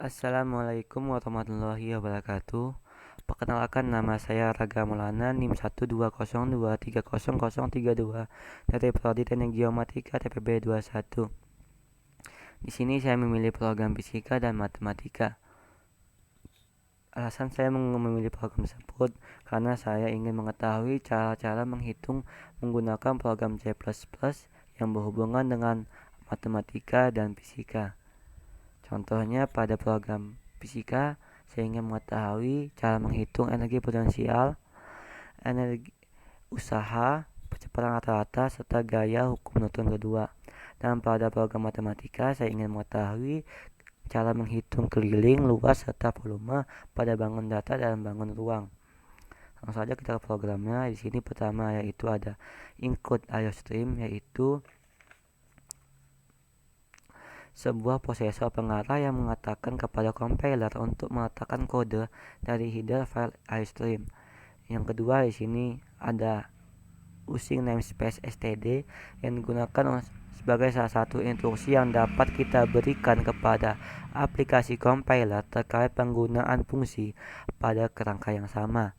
Assalamualaikum warahmatullahi wabarakatuh. Perkenalkan, nama saya Raga Maulana, NIM 120230032 dari Prodi Teknik Geomatika TPB 21. Di sini saya memilih program fisika dan matematika. Alasan saya memilih program tersebut karena saya ingin mengetahui cara-cara menghitung menggunakan program C++ yang berhubungan dengan matematika dan fisika. Contohnya pada program fisika, saya ingin mengetahui cara menghitung energi potensial, energi usaha, percepatan rata-rata, serta gaya hukum Newton kedua. Dan pada program matematika, saya ingin mengetahui cara menghitung keliling, luas, serta volume pada bangun data dalam bangun ruang. Langsung saja kita ke programnya. Di sini pertama yaitu ada include IOStream, yaitu sebuah prosesor pengarah yang mengatakan kepada compiler untuk meletakkan kode dari header file IOStream. Yang kedua di sini ada using namespace std yang digunakan sebagai salah satu instruksi yang dapat kita berikan kepada aplikasi compiler terkait penggunaan fungsi pada kerangka yang sama.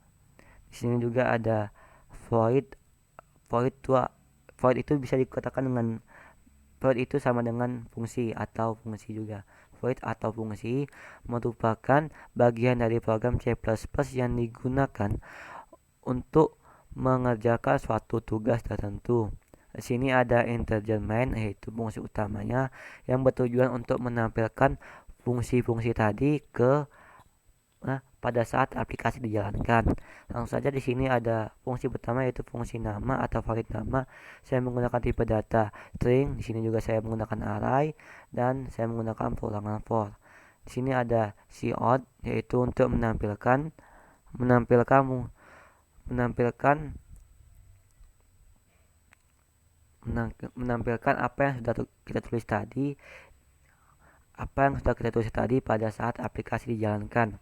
Di sini juga ada void. Void itu bisa dikatakan dengan void itu sama dengan fungsi atau fungsi juga. Void atau fungsi merupakan bagian dari program C++ yang digunakan untuk mengerjakan suatu tugas tertentu. Di sini ada integer main, yaitu fungsi utamanya yang bertujuan untuk menampilkan fungsi-fungsi tadi pada saat aplikasi dijalankan. Langsung saja di sini ada fungsi pertama yaitu fungsi nama atau valid nama. Saya menggunakan tipe data string. Di sini juga saya menggunakan array dan saya menggunakan pulangan for. Di sini ada cout yaitu untuk menampilkan apa yang sudah kita tulis tadi pada saat aplikasi dijalankan.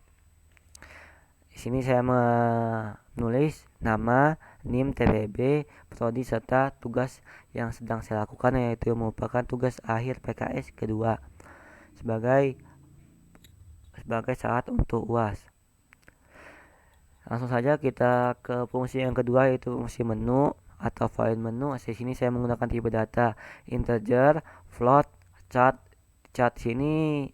Di sini saya menulis nama, NIM, TPB, prodi serta tugas yang sedang saya lakukan, yaitu merupakan tugas akhir PKS kedua sebagai syarat untuk UAS. Langsung saja kita ke fungsi yang kedua yaitu fungsi menu atau file menu. Di sini saya menggunakan tipe data integer, float, chart. Chart sini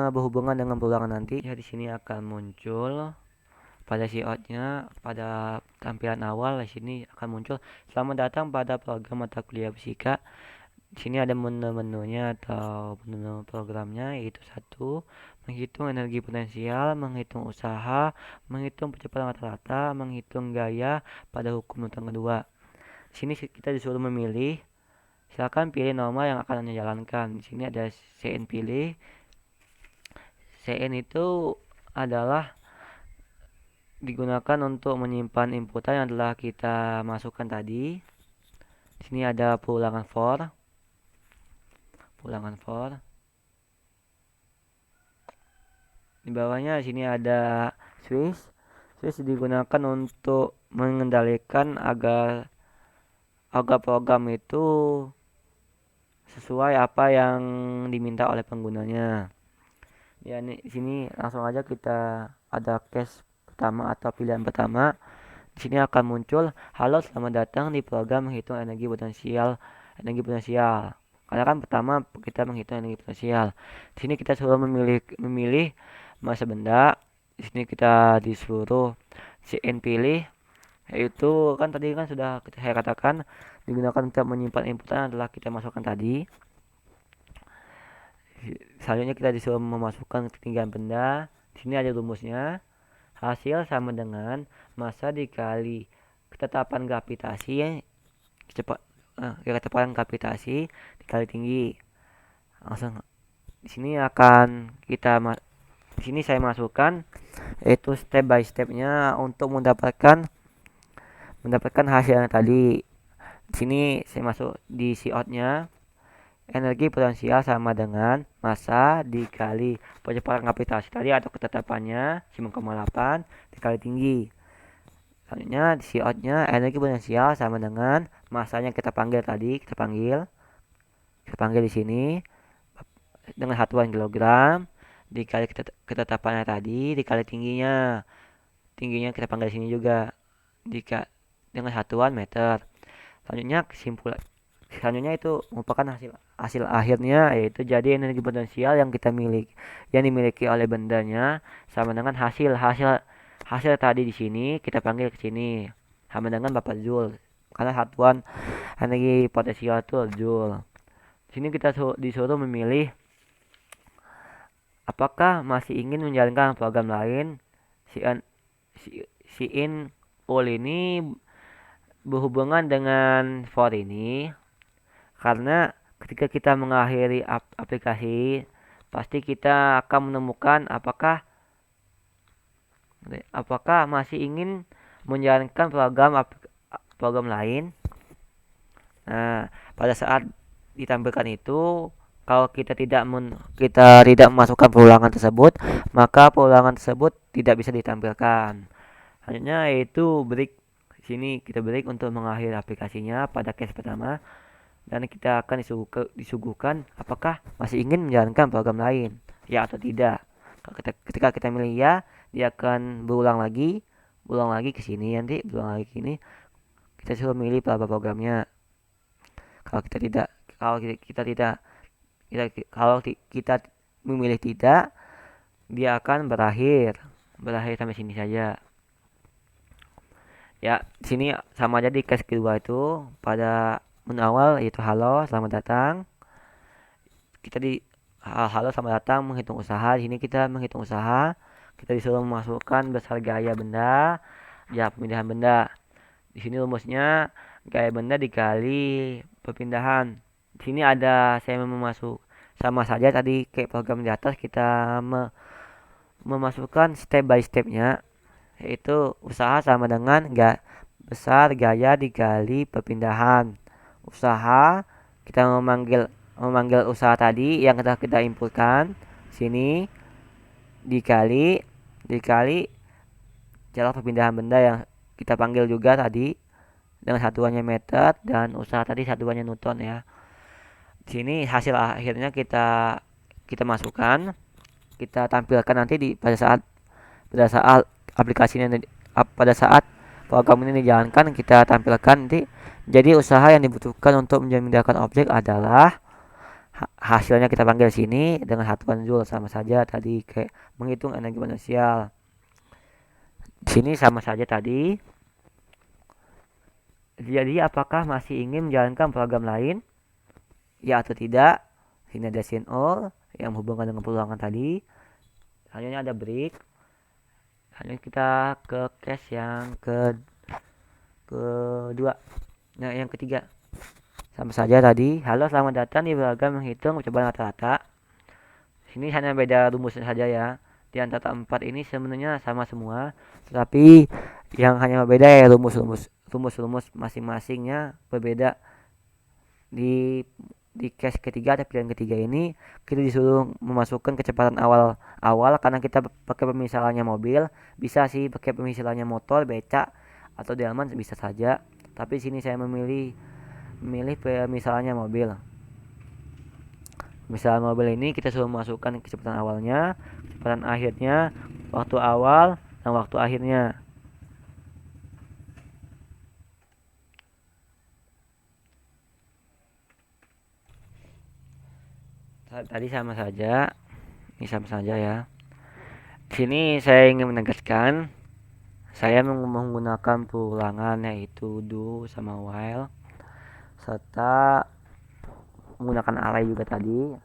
berhubungan dengan pulangan nanti. Ya, di sini akan muncul pada cout-nya, pada tampilan awal di sini akan muncul selamat datang pada program mata kuliah fisika. Di sini ada menu-menunya atau menu programnya, yaitu 1. Menghitung energi potensial, menghitung usaha, menghitung percepatan rata-rata, menghitung gaya pada hukum Newton kedua. Di sini kita disuruh memilih. Silakan pilih normal yang akan Anda jalankan. Di sini ada CN pilih. CN itu adalah digunakan untuk menyimpan inputan yang telah kita masukkan tadi. Di sini ada pulangan for. Di bawahnya di sini ada switch. Switch digunakan untuk mengendalikan agar program itu sesuai apa yang diminta oleh penggunanya. Ya, di sini langsung aja kita ada case pertama atau pilihan pertama. Di sini akan muncul, halo selamat datang di program menghitung energi potensial. Karena kan pertama kita menghitung energi potensial. Di sini kita suruh memilih masa benda. Di sini kita disuruh CN pilih, yaitu kan tadi kan sudah saya katakan digunakan untuk menyimpan inputan adalah kita masukkan tadi. Selanjutnya kita disuruh memasukkan ketinggian benda. Di sini ada rumusnya. Hasil sama dengan massa dikali ketetapan gravitasi dikali tinggi. Langsung di sini saya masukkan yaitu step by stepnya untuk mendapatkan hasil yang tadi. Di sini saya masuk di cout-nya. Energi potensial sama dengan massa dikali percepatan gravitasi tadi atau ketetapannya 9,8 dikali tinggi. Selanjutnya di cout-nya energi potensial sama dengan massanya kita panggil di sini dengan satuan kilogram dikali ketetapannya tadi dikali tingginya. Tingginya kita panggil sini juga dengan satuan meter. Selanjutnya selanjutnya itu merupakan hasil hasil akhirnya, yaitu jadi energi potensial yang dimiliki oleh bendanya sama dengan hasil hasil hasil tadi di sini kita panggil ke sini sama dengan Bapak Joule, karena satuan energi potensial itu Joule. Di sini kita disuruh memilih apakah masih ingin menjalankan program lain. Si, si in all ini berhubungan dengan for ini karena ketika kita mengakhiri aplikasi pasti kita akan menemukan apakah masih ingin menjalankan program lain. Nah, pada saat ditampilkan itu kalau kita tidak memasukkan perulangan tersebut, maka perulangan tersebut tidak bisa ditampilkan. Selanjutnya yaitu break. Sini kita break untuk mengakhiri aplikasinya pada case pertama dan kita akan disuguhkan apakah masih ingin menjalankan program lain, ya atau tidak. Ketika kita milih ya, dia akan berulang lagi ke sini, nanti berulang lagi ke sini. Kita suruh milih programnya. Kalau kita tidak kalau kita tidak kalau kita memilih tidak, dia akan berakhir sampai sini saja. Ya, di sini sama aja di case kedua itu pada menu awal yaitu halo, selamat datang. Kita di halo selamat datang menghitung usaha. Di sini kita menghitung usaha. Kita disuruh memasukkan besar gaya benda, ya pemindahan benda. Di sini rumusnya gaya benda dikali perpindahan. Di sini ada saya sama saja tadi kayak program di atas kita memasukkan step by stepnya, yaitu usaha sama dengan besar gaya dikali perpindahan. Usaha kita memanggil usaha tadi yang kita inputkan sini dikali jarak perpindahan benda yang kita panggil juga tadi dengan satuannya meter dan usaha tadi satuannya newton ya. Di sini hasil akhirnya kita masukkan, kita tampilkan nanti pada saat aplikasinya pada saat program ini dijalankan kita tampilkan nanti. Jadi usaha yang dibutuhkan untuk memindahkan objek adalah hasilnya kita panggil sini dengan satuan joule, sama saja tadi kayak menghitung energi potensial. Di sini sama saja tadi. Jadi apakah masih ingin menjalankan program lain? Ya atau tidak. Sini ada sin all yang menghubungkan dengan perulangan tadi. Selanjutnya ada break. Selanjutnya kita ke case yang kedua. Nah, yang ketiga. Sama saja tadi. Halo, selamat datang di program menghitung percobaan rata-rata. Sini hanya beda rumusnya saja ya. Di antara 4 ini sebenarnya sama semua, tetapi yang hanya berbeda ya rumus masing-masingnya berbeda. Di case ketiga atau pilihan ketiga ini kita disuruh memasukkan kecepatan awal karena kita pakai pemisalannya mobil, bisa sih pakai pemisalannya motor, beca atau delman bisa saja, tapi sini saya memilih pemisalannya mobil. Misalnya mobil ini kita suruh memasukkan kecepatan awalnya, kecepatan akhirnya, waktu awal dan waktu akhirnya. Tadi sama saja, ini sama saja ya. Di sini saya ingin menegaskan, saya menggunakan perulangan yaitu do sama while, serta menggunakan array juga tadi,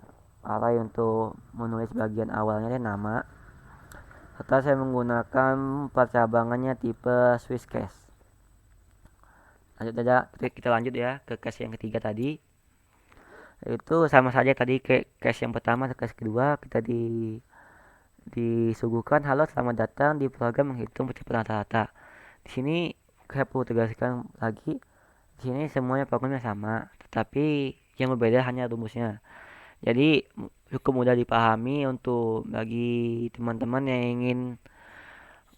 array untuk menulis bagian awalnya dan nama, serta saya menggunakan percabangannya tipe Swiss case. Lanjut aja, kita lanjut ya ke case yang ketiga tadi. Itu sama saja tadi ke case yang pertama ke case kedua kita disuguhkan halo selamat datang di program menghitung percepatan rata-rata. Di sini saya perlu tegaskan lagi, di sini semuanya programnya sama, tetapi yang berbeda hanya rumusnya. Jadi cukup mudah dipahami untuk bagi teman-teman yang ingin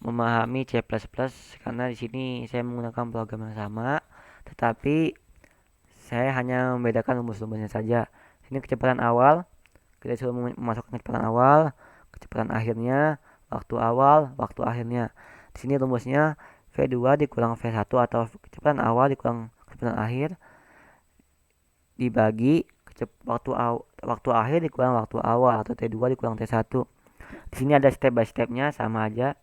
memahami C++ karena di sini saya menggunakan program yang sama, tetapi saya hanya membedakan rumus-rumusnya saja. Sini kecepatan awal Kita disuruh memasukkan kecepatan awal, kecepatan akhirnya, waktu awal, waktu akhirnya. Di sini rumusnya V2 dikurang V1 atau kecepatan awal dikurang kecepatan akhir dibagi waktu akhir dikurang waktu awal atau T2 dikurang T1. Di sini ada step by stepnya sama aja.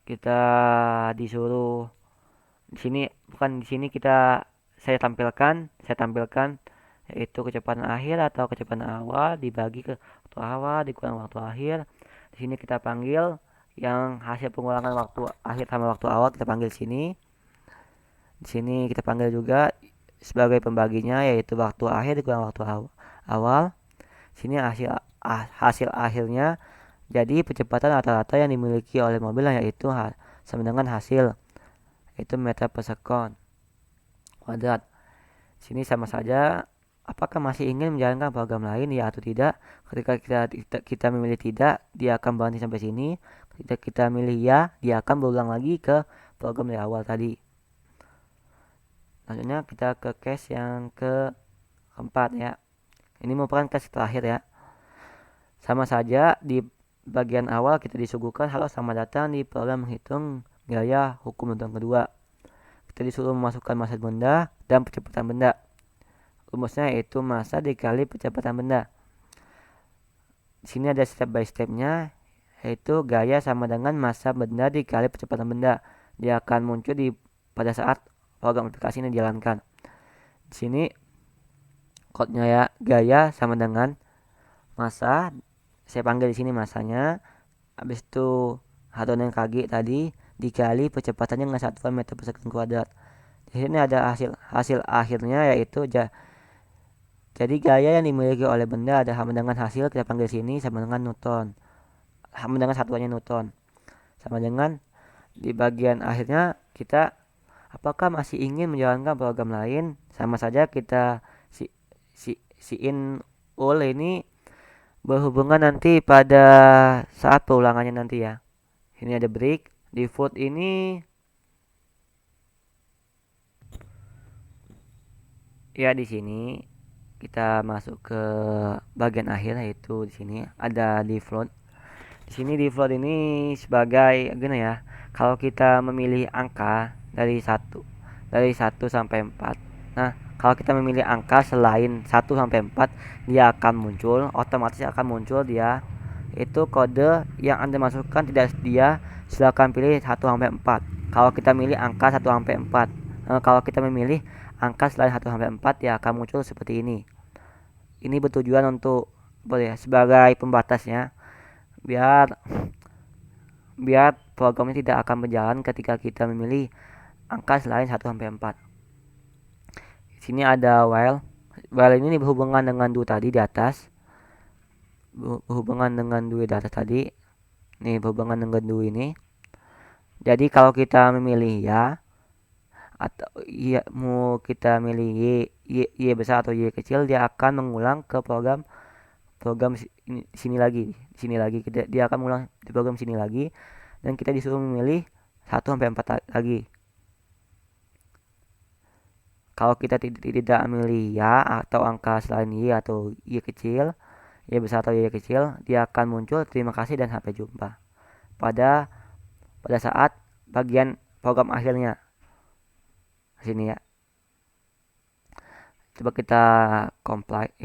Kita disuruh di sini saya tampilkan yaitu kecepatan akhir atau kecepatan awal dibagi ke waktu awal dikurang waktu akhir. Di sini kita panggil yang hasil pengulangan waktu akhir sama waktu awal, kita panggil sini. Di sini kita panggil juga sebagai pembaginya yaitu waktu akhir dikurang waktu awal. Sini hasil akhirnya. Jadi kecepatan rata-rata yang dimiliki oleh mobil yaitu sama dengan hasil yaitu meter per second kuadrat. Sini sama saja. Apakah masih ingin menjalankan program lain, ya atau tidak? Ketika kita memilih tidak, dia akan berhenti sampai sini. Ketika kita milih ya, dia akan berulang lagi ke program dari awal tadi. Selanjutnya kita ke case yang keempat ya. Ini merupakan case terakhir ya. Sama saja di bagian awal kita disuguhkan halo selamat datang di program menghitung gaya hukum Newton kedua. Kita disuruh memasukkan massa benda dan kecepatan benda. Rumusnya yaitu massa dikali kecepatan benda. Di sini ada step by stepnya yaitu gaya sama dengan massa benda dikali kecepatan benda. Dia akan muncul pada saat program aplikasi ini dijalankan. Di sini kodenya ya, gaya sama dengan massa. Saya panggil di sini massanya. Habis itu hatonan kg tadi dikali kecepatannya dengan satuan meter per second kuadrat. Di sini ada hasil akhirnya yaitu jadi gaya yang dimiliki oleh benda ada sama dengan hasil, kita panggil sini sama dengan Newton. Sama dengan satuannya Newton. Sama dengan di bagian akhirnya kita apakah masih ingin menjalankan program lain? Sama saja kita si in all ini berhubungan nanti pada saat pengulangannya nanti ya. Ini ada break. Default ini ya di sini kita masuk ke bagian akhir yaitu di sini ada default. Di sini default ini sebagai gimana ya? Kalau kita memilih angka dari 1 sampai 4. Nah, kalau kita memilih angka selain 1 sampai 4, dia akan muncul, otomatis akan muncul dia itu kode yang Anda masukkan tidak sedia, silakan pilih 1 sampai 4. Kalau kita milih angka 1 sampai 4. Kalau kita memilih angka selain 1 sampai 4, dia akan muncul seperti ini. Ini bertujuan untuk sebagai pembatasnya biar program ini tidak akan berjalan ketika kita memilih angka selain 1 sampai 4. Di sini ada while. While ini berhubungan dengan do tadi di atas. Berhubungan dengan do di atas tadi. Nih berhubungan dengan do ini. Jadi kalau kita memilih ya atau mau kita milih y besar atau y kecil, dia akan mengulang ke program sini lagi dia akan mengulang di program sini lagi dan kita disuruh memilih 1 sampai 4 lagi. Kalau kita tidak memilih ya atau angka selain y atau y kecil, y besar atau y kecil, dia akan muncul terima kasih dan sampai jumpa pada saat bagian program akhirnya sini ya. Coba kita compile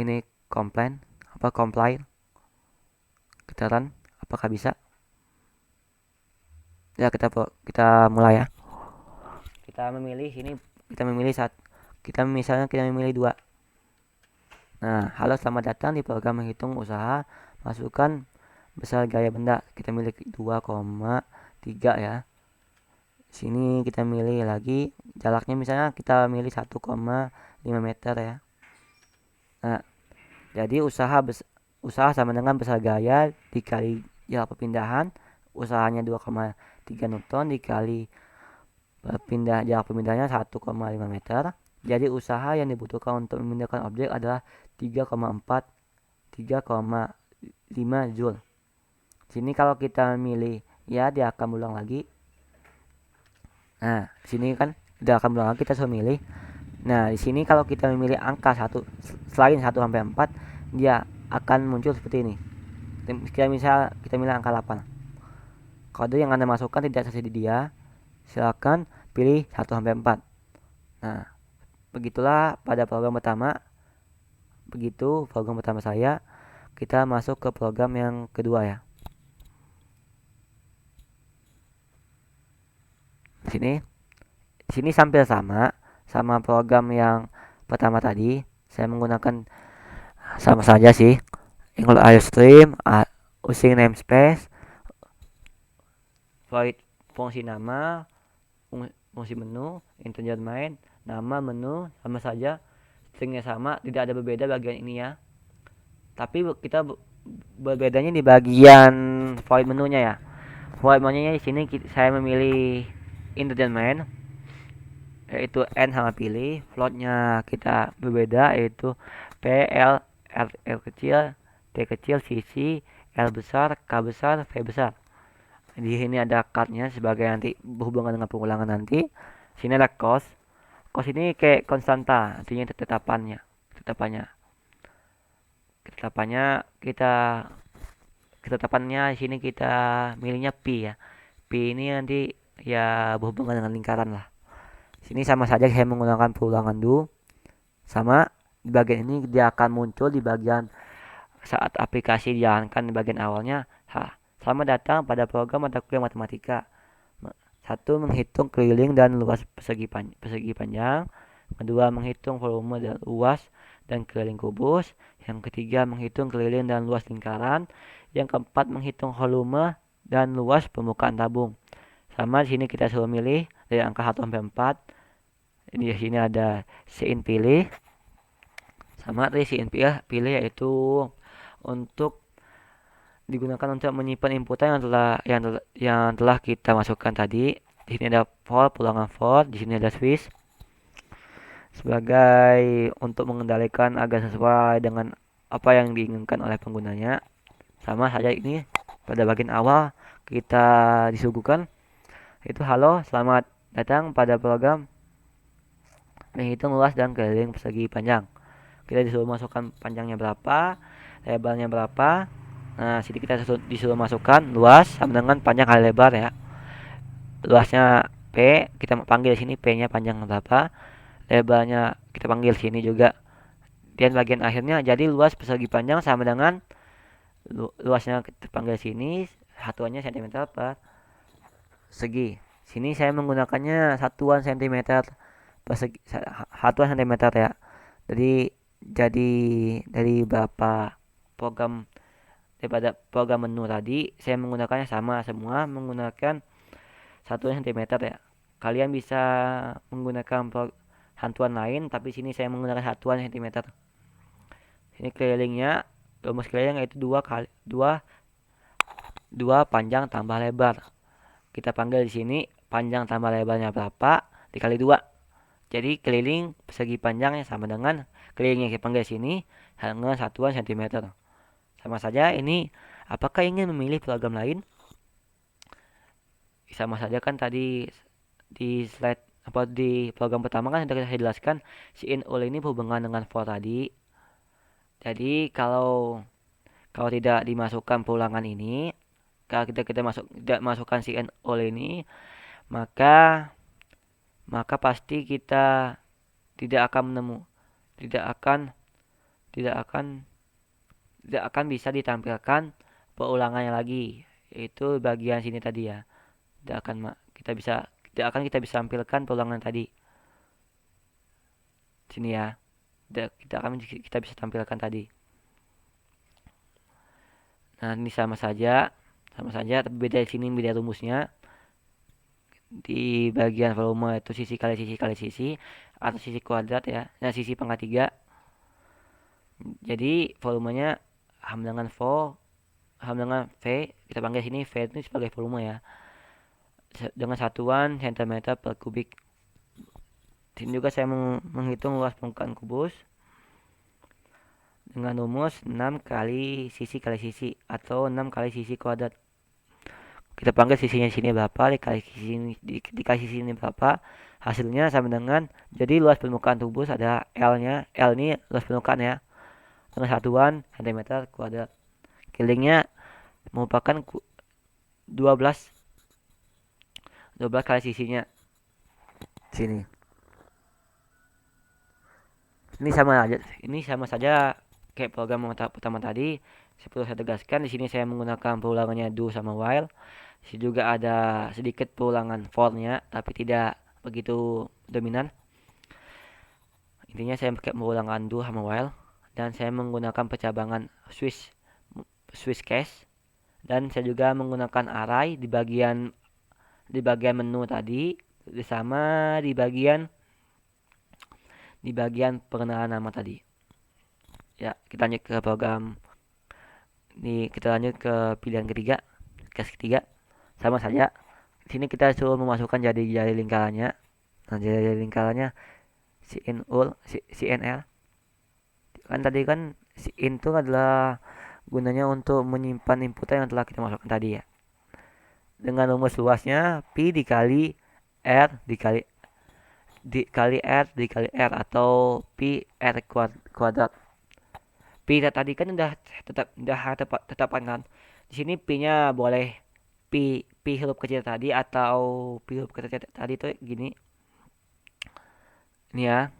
kita run, apakah bisa ya? Kita mulai ya. Kita memilih misalnya kita memilih 2. Nah, halo selamat datang di program menghitung usaha masukkan besar gaya benda, kita milih 2,3 ya. Sini kita milih lagi jaraknya, misalnya kita milih 1,5 meter ya. Nah, jadi usaha sama dengan besar gaya dikali jarak perpindahan, usahanya 2,3 Newton dikali jarak perpindahannya 1,5 meter. Jadi usaha yang dibutuhkan untuk memindahkan objek adalah 3,5 Joule. Sini kalau kita milih ya, dia akan ulang lagi. Nah, di sini kan udah akan ulang lagi, kita sudah milih. Nah, di sini kalau kita memilih angka 1 selain 1 sampai 4, dia akan muncul seperti ini. Kita milih angka 8. Kode yang Anda masukkan tidak sesuai di dia, silakan pilih 1 sampai 4. Nah, begitulah pada program pertama. Begitu program pertama saya. Kita masuk ke program yang kedua ya. Di sini sambil sama program yang pertama tadi. Saya menggunakan sama saja sih. Include iStream, using namespace, void fungsi nama, fungsi menu, integer main, nama menu sama saja, stringnya sama, tidak ada berbeda bagian ini ya. Tapi kita berbedanya di bagian void menunya ya. Void menunya di sini saya memilih integer main, yaitu n sama pilih. Floatnya kita berbeda, yaitu p, l, r kecil, t kecil, cc, l besar, k besar, v besar. Di sini ada cardnya sebagai nanti berhubungan dengan pengulangan nanti. Sini ada cost. Cost ini kayak konstanta, artinya ketetapannya ketetapannya di sini kita milihnya pi ya. Pi ini nanti ya berhubungan dengan lingkaran lah. Sini sama saja saya menggunakan pengulangan do. Sama di bagian ini dia akan muncul di bagian saat aplikasi dijalankan di bagian awalnya. Selamat datang pada program mata kuliah matematika. 1. Menghitung keliling dan luas persegi panjang. Kedua, menghitung volume dan luas dan keliling kubus. Yang ketiga, menghitung keliling dan luas lingkaran. Yang keempat, menghitung volume dan luas permukaan tabung. Sama di sini kita suruh milih dari angka 1 sampai 4. Di sini ada sin pilih. Sama dari sin pilih yaitu untuk digunakan untuk menyimpan inputan yang telah kita masukkan tadi. Di sini ada for, pulangan for, di sini ada switch sebagai untuk mengendalikan agar sesuai dengan apa yang diinginkan oleh penggunanya. Sama saja ini pada bagian awal kita disuguhkan itu halo, selamat datang pada program menghitung luas dan keliling persegi panjang. Kita disuruh masukkan panjangnya berapa, lebarnya berapa. Nah, sini kita disuruh masukkan luas sama dengan panjang kali lebar ya. Luasnya P, kita panggil sini P-nya panjang berapa. Lebarnya kita panggil sini juga. Dan bagian akhirnya jadi luas persegi panjang sama dengan luasnya kita panggil sini satuannya cm per segi. Sini saya menggunakannya satuan cm persegi, satuan cm ya. Jadi dari berapa program daripada program menu tadi saya menggunakannya sama semua menggunakan satuan cm ya. Kalian bisa menggunakan hantuan lain tapi sini saya menggunakan satuan cm. Sini kelilingnya rumus keliling yaitu 2 panjang tambah lebar. Kita panggil di sini panjang tambah lebarnya berapa dikali 2. Jadi keliling persegi panjangnya sama dengan keliling yang kita panggil sini dengan satuan cm. Sama saja ini, apakah ingin memilih program lain? Sama saja kan tadi di slide di program pertama kan sudah saya jelaskan si in all ini berhubungan dengan for tadi. Jadi kalau tidak dimasukkan pulangan ini, kalau kita tidak masukkan si in all ini, maka pasti kita tidak akan bisa ditampilkan pengulangannya lagi, yaitu bagian sini tadi ya. Tidak akan kita bisa tampilkan pengulangan tadi sini ya. Kita bisa tampilkan tadi. Nah, ini sama saja tapi beda di sini, beda rumusnya. Di bagian volume itu sisi kali sisi atau sisi kuadrat ya. Nah, sisi pangkat 3. Jadi volumenya dengan V, kita panggil sini V itu sebagai volume ya. Dengan satuan cm per kubik. Sini juga saya menghitung luas permukaan kubus dengan rumus 6 kali sisi atau 6 kali sisi kuadrat. Kita panggil sisinya sini berapa dikali sisi ini berapa, hasilnya sama dengan, jadi luas permukaan kubus ada L nya, L ini luas permukaan ya, dengan satuan cm kuadrat. Kelilingnya merupakan 12 kali sisinya sini. Ini sama saja kayak program pertama tadi. Seperti saya tegaskan, di sini saya menggunakan pengulangannya do sama while. Di sini juga ada sedikit pengulangan for-nya, tapi tidak begitu dominan. Intinya saya pakai pengulangan do sama while, dan saya menggunakan pencabangan switch case, dan saya juga menggunakan array di bagian menu tadi, sama di bagian pengenalan nama tadi. Ya, kita lanjut ke program. Kita lanjut ke pilihan ketiga, case ketiga. Sama saja. Di sini kita suruh memasukkan jari-jari lingkarannya. Nah, jari-jari lingkarannya CNL. Kan tadi kan in itu adalah gunanya untuk menyimpan input yang telah kita masukkan tadi ya. Dengan rumus luasnya Pi dikali R dikali R atau Pi R kuadrat. Pi tadi kan udah tetapkan kan. Di sini Pi-nya boleh Pi huruf kecil tadi atau Pi huruf kecil tadi itu gini. Ini ya.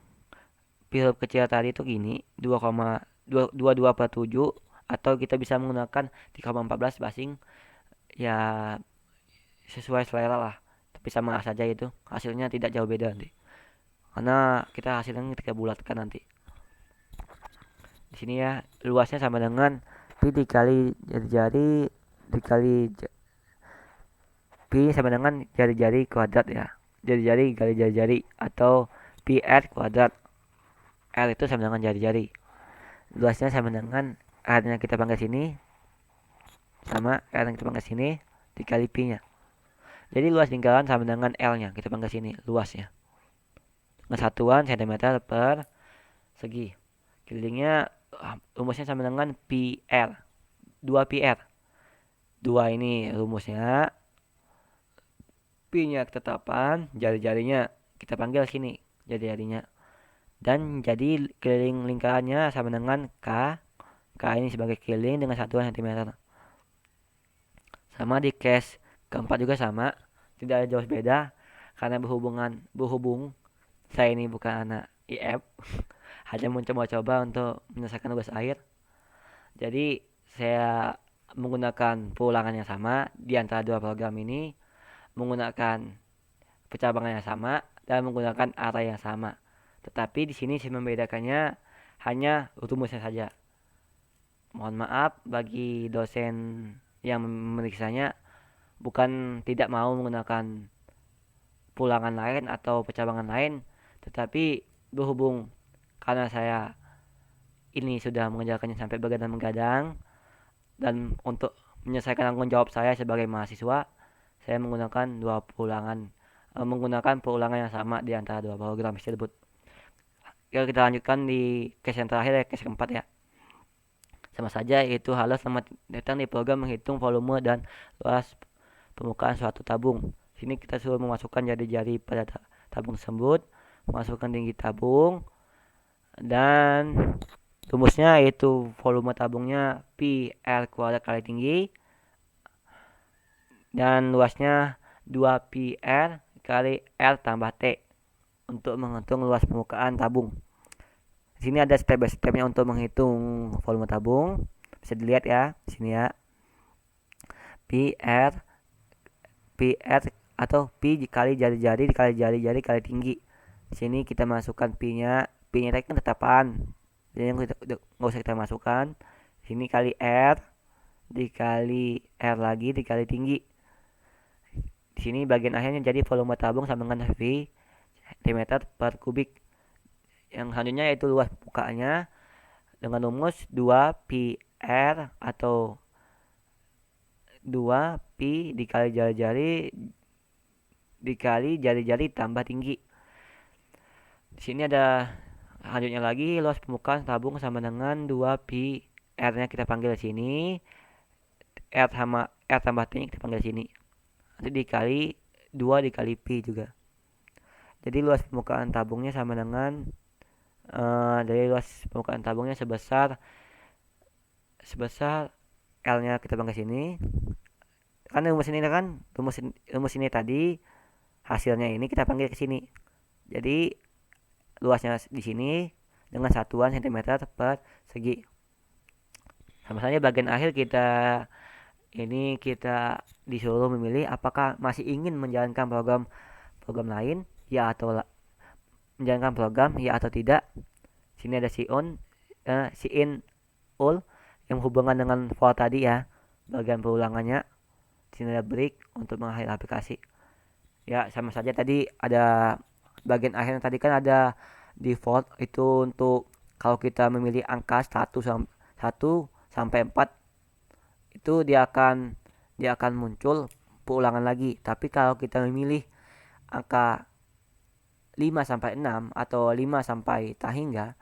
Pi huruf kecil tadi itu gini, 2,22/7, atau kita bisa menggunakan 3,14 basing. Ya sesuai selera lah. Tapi sama saja itu. Hasilnya tidak jauh beda nanti. Karena kita hasilnya kita bulatkan nanti. Di sini ya, luasnya sama dengan Pi dikali jari-jari dikali Pi sama dengan jari-jari kuadrat ya. Jari-jari kali jari-jari atau Pi R kuadrat. R itu sama dengan jari-jari. Luasnya sama dengan R-nya kita panggil sini sama R yang kita panggil sini dikali Pi-nya. Jadi luas lingkaran sama dengan L-nya kita panggil sini luasnya. Dengan satuan cm per segi. Kelilingnya rumusnya sama dengan PR. 2 PR. 2 ini rumusnya. Pi-nya ketetapan, jari-jarinya kita panggil sini jari-jarinya. Dan jadi keliling lingkarannya sama dengan K. K ini sebagai keliling dengan satuan cm. Sama di case keempat juga sama, tidak ada jauh beda karena berhubung saya ini bukan anak IF, hanya mencoba-coba untuk menyelesaikan tugas akhir. Jadi saya menggunakan pengulangan yang sama di antara dua program ini, menggunakan pencabangan yang sama dan menggunakan array yang sama. Tetapi di sini saya membedakannya hanya rumusnya saja. Mohon maaf bagi dosen yang memeriksanya, bukan tidak mau menggunakan pulangan lain atau pencabangan lain, tetapi berhubung karena saya ini sudah mengerjakannya sampai begadang-begadang, dan untuk menyelesaikan tanggung jawab saya sebagai mahasiswa, saya menggunakan menggunakan pengulangan yang sama di antara dua program tersebut. Kita lanjutkan di case yang terakhir ya, case keempat ya. Sama saja, yaitu halo selamat datang di program menghitung volume dan luas permukaan suatu tabung. Sini kita suruh memasukkan jari-jari pada tabung tersebut, memasukkan tinggi tabung, dan rumusnya yaitu volume tabungnya Pi R kuadrat kali tinggi, dan luasnya 2 Pi R kali R tambah T untuk menghitung luas permukaan tabung. Di sini ada step by stepnya untuk menghitung volume tabung. Bisa dilihat ya, di sini ya. Pi R atau Pi dikali jari-jari dikali jari-jari kali tinggi. Di sini kita masukkan Pi-nya tadi kan tetapan. Jadi nggak usah kita masukkan. Di sini kali R dikali R lagi dikali tinggi. Di sini bagian akhirnya jadi volume tabung sama dengan V cm per kubik. Yang selanjutnya yaitu luas permukaannya dengan rumus 2 Pi R atau 2 Pi dikali jari-jari dikali jari-jari tambah tinggi. Di sini ada selanjutnya lagi luas permukaan tabung sama dengan 2 Pi R-nya kita panggil sini, R tambah T-nya kita panggil sini. Nanti dikali 2 dikali Pi juga. Jadi luas permukaan tabungnya sama dengan jadi luas permukaan tabungnya sebesar sebesar L-nya kita buang ke sini. Kan rumus ini tadi hasilnya ini kita panggil ke sini. Jadi luasnya di sini dengan satuan cm per segi. Sama saja bagian akhir kita disuruh memilih apakah masih ingin menjalankan program lain ya atau menjalankan program ya atau tidak. Sini ada si in all yang hubungan dengan for tadi ya, bagian perulangannya. Sini ada break untuk mengakhiri aplikasi. Ya sama saja, tadi ada bagian akhir tadi kan ada default itu untuk kalau kita memilih angka 1 sampai 4 itu dia akan muncul pengulangan lagi. Tapi kalau kita memilih angka 5 sampai 6 atau 5 sampai tak hingga,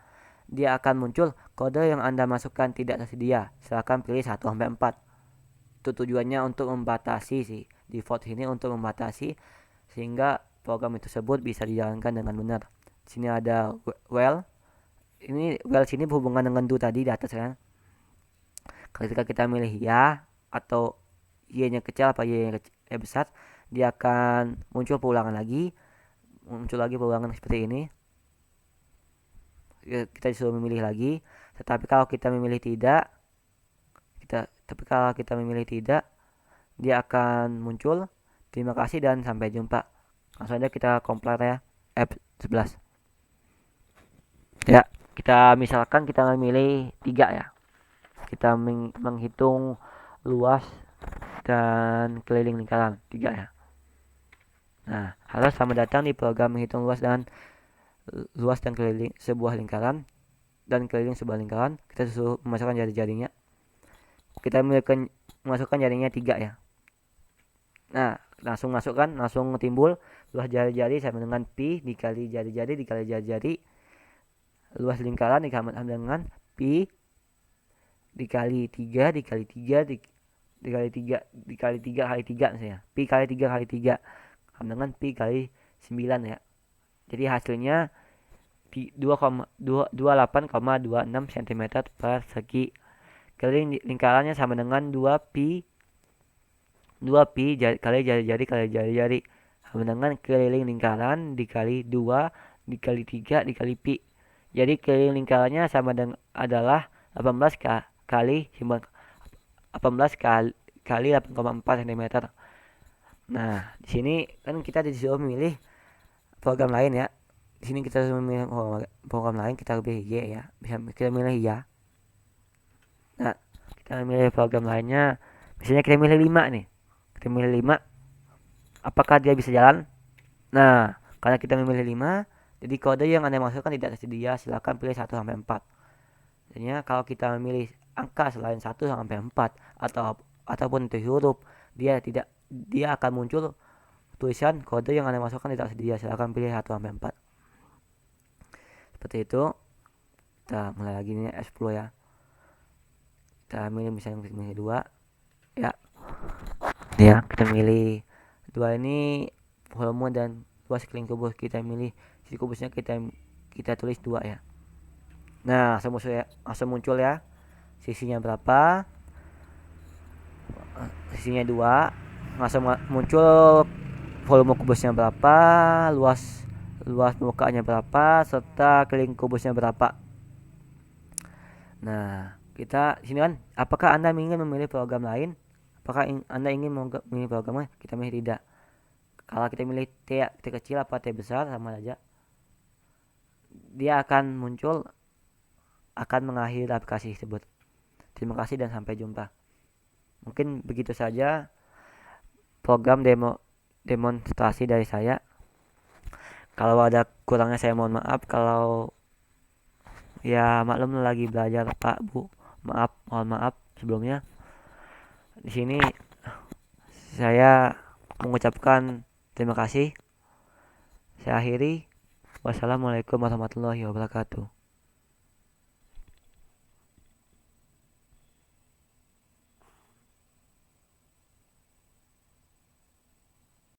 dia akan muncul kode yang Anda masukkan tidak tersedia. Silakan pilih 1 sampai 4. Itu tujuannya untuk membatasi sih. Default ini untuk membatasi sehingga program tersebut bisa dijalankan dengan benar. Di sini ada well. Ini well sini berhubungan dengan do tadi di atas kan. Ketika kita milih ya atau y-nya kecil apa y-nya besar, dia akan muncul pengulangan lagi. Muncul lagi pengulangan seperti ini. Kita disuruh memilih lagi. Kalau kita memilih tidak, dia akan muncul terima kasih dan sampai jumpa. Langsung aja kita compare ya F11. Ya, misalkan kita memilih 3 ya. Kita menghitung luas dan keliling lingkaran 3 ya. Nah, halo, selamat datang di program menghitung luas dan keliling sebuah lingkaran dan keliling sebuah lingkaran. Kita suruh memasukkan jari-jarinya. Kita memasukkan jarinya 3 ya. Nah, langsung timbul luas jari-jari sama dengan pi dikali jari-jari dikali jari-jari. Luas lingkaran dikali dengan pi dikali 3 dikali 3 dikali 3 dikali 3 kali 3 misalnya. Pi kali 3 kali 3 sama dengan pi kali 9 ya. Jadi hasilnya 28,26 cm per segi. Keliling lingkarannya sama dengan 2pi kali jari-jari sama dengan keliling lingkaran dikali 2 dikali 3 dikali pi. Jadi keliling lingkarannya sama dengan adalah 18 kali 8,4 cm. Nah, di sini kan kita disuruh memilih program lain ya. Di sini kita memilih program lain, kita pilih Y ya. Bisa kita milih ya. Nah, kita memilih program lainnya. Misalnya kita milih 5 nih. Kita milih 5. Apakah dia bisa jalan? Nah, karena kita memilih 5, jadi kode yang Anda masukkan tidak tersedia. Silakan pilih 1 sampai 4. Jadinya kalau kita memilih angka selain 1 sampai 4 ataupun itu huruf, dia akan muncul tulisan kode yang Anda masukkan tidak tersedia. Silakan pilih 1 sampai 4. Seperti itu. Kita mulai lagi nih S10 ya. Kita misalnya milih 2 ya. Ya, kita milih 2 ini volume dan luas keliling kubus. Kita milih sisi kubusnya kita tulis 2 ya. Nah, langsung muncul ya. Sisinya berapa? Sisinya 2. Langsung muncul volume kubusnya berapa, luas permukaannya berapa, serta keliling kubusnya berapa. Nah, kita sini kan, apakah Anda ingin memilih program lain? Apakah Anda ingin memilih program lain? Kita milih tidak. Kalau kita milih T kecil apa T besar sama saja. Dia akan mengakhiri aplikasi tersebut. Terima kasih dan sampai jumpa. Mungkin begitu saja program demonstrasi dari saya. Kalau ada kurangnya saya mohon maaf. Kalau ya maklum lagi belajar Pak Bu, mohon maaf sebelumnya. Di sini saya mengucapkan terima kasih. Saya akhiri. Wassalamualaikum warahmatullahi wabarakatuh.